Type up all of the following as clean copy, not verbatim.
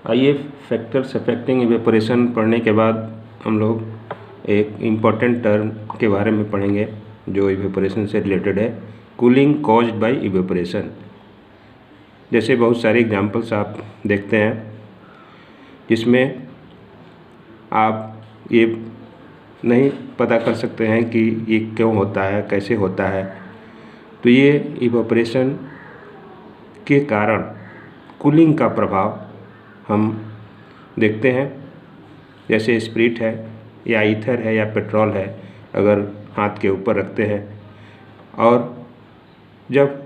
आइए factors affecting evaporation पढ़ने के बाद हम लोग एक इम्पॉर्टेंट टर्म के बारे में पढ़ेंगे जो इवेपोरेशन से रिलेटेड है, कूलिंग कॉज्ड बाय इवेपोरेशन। जैसे बहुत सारे एग्जांपल्स आप देखते हैं जिसमें आप ये नहीं पता कर सकते हैं कि ये क्यों होता है, कैसे होता है। तो ये इवेपोरेशन के कारण कूलिंग का प्रभाव हम देखते हैं। जैसे स्प्रिट है या ईथर है या पेट्रोल है, अगर हाथ के ऊपर रखते हैं और जब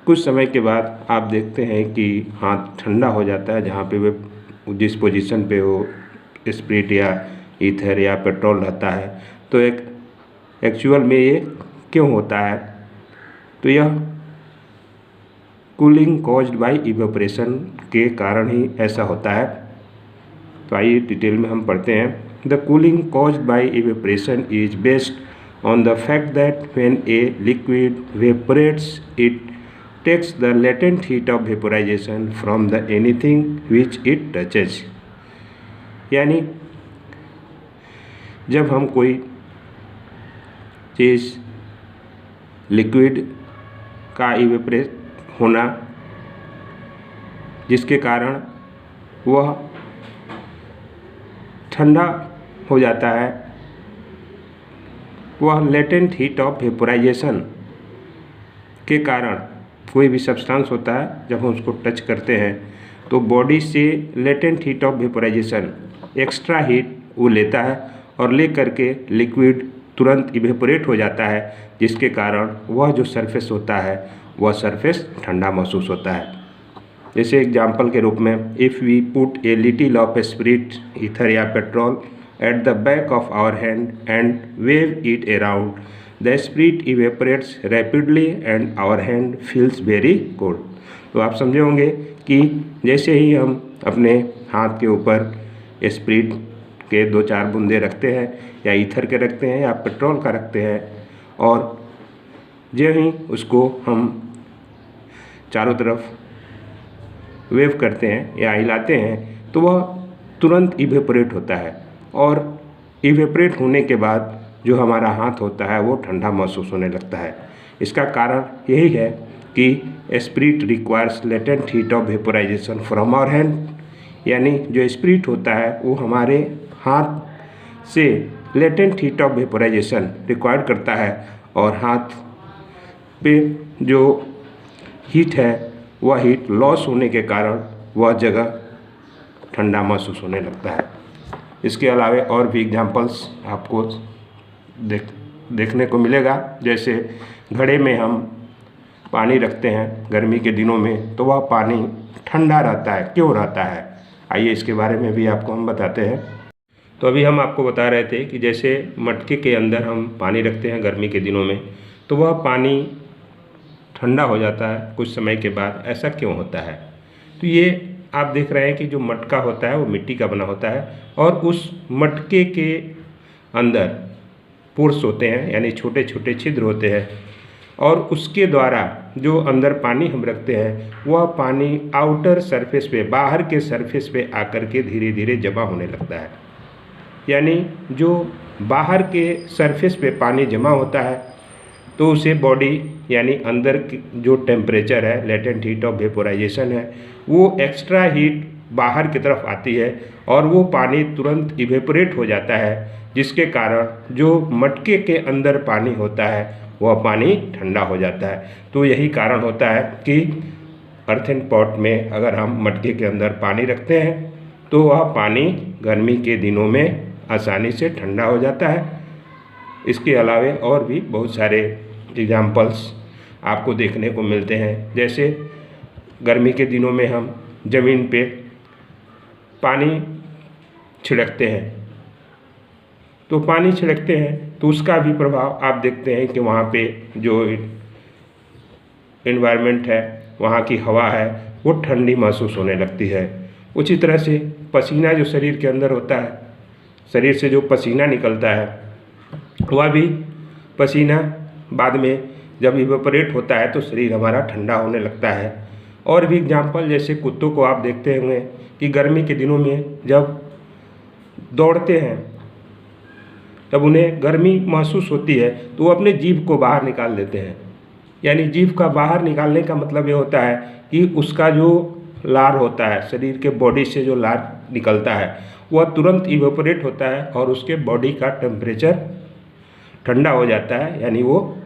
कुछ समय के बाद आप देखते हैं कि हाथ ठंडा हो जाता है, जहाँ पे वे जिस पोजीशन पे वो स्प्रिट या ईथर या पेट्रोल रहता है, तो एक एक्चुअल में ये क्यों होता है। तो यह कूलिंग कॉज्ड बाय इवेपोरेशन के कारण ही ऐसा होता है। तो आइए डिटेल में हम पढ़ते हैं। The cooling caused by evaporation is based on the fact that when a liquid evaporates it takes the latent heat of vaporisation from the anything which it touches. यानी जब हम कोई चीज़ लिक्विड का इवेपोरेट होना जिसके कारण वह ठंडा हो जाता है, वह लेटेंट हीट ऑफ वेपोराइजेशन के कारण कोई भी सब्सटेंस होता है, जब हम उसको टच करते हैं तो बॉडी से latent heat of vaporisation extra heat वो लेता है और ले करके लिक्विड तुरंत इवेपोरेट हो जाता है, जिसके कारण वह जो सरफेस होता है वह सरफेस ठंडा महसूस होता है। जैसे एग्जाम्पल के रूप में, if we put a little of spirit ether या petrol at the back of our hand and wave it around, the spirit evaporates rapidly and our hand feels very cold. तो आप समझे होंगे कि जैसे ही हम अपने हाथ के ऊपर स्पिरिट के 2-4 बूंदे रखते हैं या ईथर के रखते हैं या पेट्रोल का रखते हैं और जो ही उसको हम चारों तरफ वेव करते हैं या हिलाते हैं तो वह तुरंत इवेपोरेट होता है और इवेपोरेट होने के बाद जो हमारा हाथ होता है वो ठंडा महसूस होने लगता है। इसका कारण यही है कि spirit requires latent heat of vaporisation from our hand. यानी जो स्पिरिट होता है वो हमारे हाथ से latent heat of vaporisation required करता है और हाथ पे जो हीट है वह हीट लॉस होने के कारण वह जगह ठंडा महसूस होने लगता है। इसके अलावा और भी एग्जांपल्स आपको देखने को मिलेगा। जैसे घड़े में हम पानी रखते हैं गर्मी के दिनों में तो वह पानी ठंडा रहता है, क्यों रहता है, आइए इसके बारे में भी आपको हम बताते हैं। तो अभी हम आपको बता रहे थे कि जैसे मटके के अंदर हम पानी रखते हैं गर्मी के दिनों में तो वह पानी ठंडा हो जाता है कुछ समय के बाद। ऐसा क्यों होता है? तो ये आप देख रहे हैं कि जो मटका होता है वो मिट्टी का बना होता है और उस मटके के अंदर पोर्स होते हैं, यानी छोटे छोटे छिद्र होते हैं और उसके द्वारा जो अंदर पानी हम रखते हैं वह पानी आउटर सरफेस पे, बाहर के सरफेस पे आकर के धीरे धीरे जमा होने लगता है। यानी जो बाहर के सरफेस पे पानी जमा होता है तो उसे बॉडी यानी अंदर की जो टेम्परेचर है, लेटेंट हीट ऑफ वेपोराइजेशन है, वो एक्स्ट्रा हीट बाहर की तरफ आती है और वो पानी तुरंत इवेपोरेट हो जाता है, जिसके कारण जो मटके के अंदर पानी होता है वह पानी ठंडा हो जाता है। तो यही कारण होता है कि अर्थन पॉट में अगर हम मटके के अंदर पानी रखते हैं तो वह पानी गर्मी के दिनों में आसानी से ठंडा हो जाता है। इसके अलावा और भी बहुत सारे एग्जाम्पल्स आपको देखने को मिलते हैं। जैसे गर्मी के दिनों में हम ज़मीन पे पानी छिड़कते हैं, तो पानी छिड़कते हैं तो उसका भी प्रभाव आप देखते हैं कि वहाँ पे जो एनवायरनमेंट है, वहाँ की हवा है, वो ठंडी महसूस होने लगती है। उसी तरह से पसीना जो शरीर के अंदर होता है, शरीर से जो पसीना निकलता है वह भी पसीना बाद में जब इवेपोरेट होता है तो शरीर हमारा ठंडा होने लगता है और भी एग्जाम्पल, जैसे कुत्तों को आप देखते होंगे कि गर्मी के दिनों में जब दौड़ते हैं, जब उन्हें गर्मी महसूस होती है तो वो अपने जीभ को बाहर निकाल देते हैं। यानी जीभ का बाहर निकालने का मतलब ये होता है कि उसका जो लार होता है, शरीर के बॉडी से जो लार निकलता है वह तुरंत इवेपोरेट होता है और उसके बॉडी का टेम्परेचर ठंडा हो जाता है, यानी वो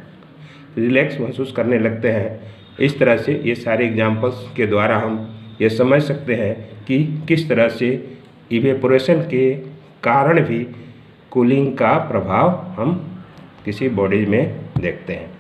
रिलैक्स महसूस करने लगते हैं। इस तरह से ये सारे एग्जाम्पल्स के द्वारा हम ये समझ सकते हैं कि किस तरह से इवेपोरेशन के कारण भी कूलिंग का प्रभाव हम किसी बॉडी में देखते हैं।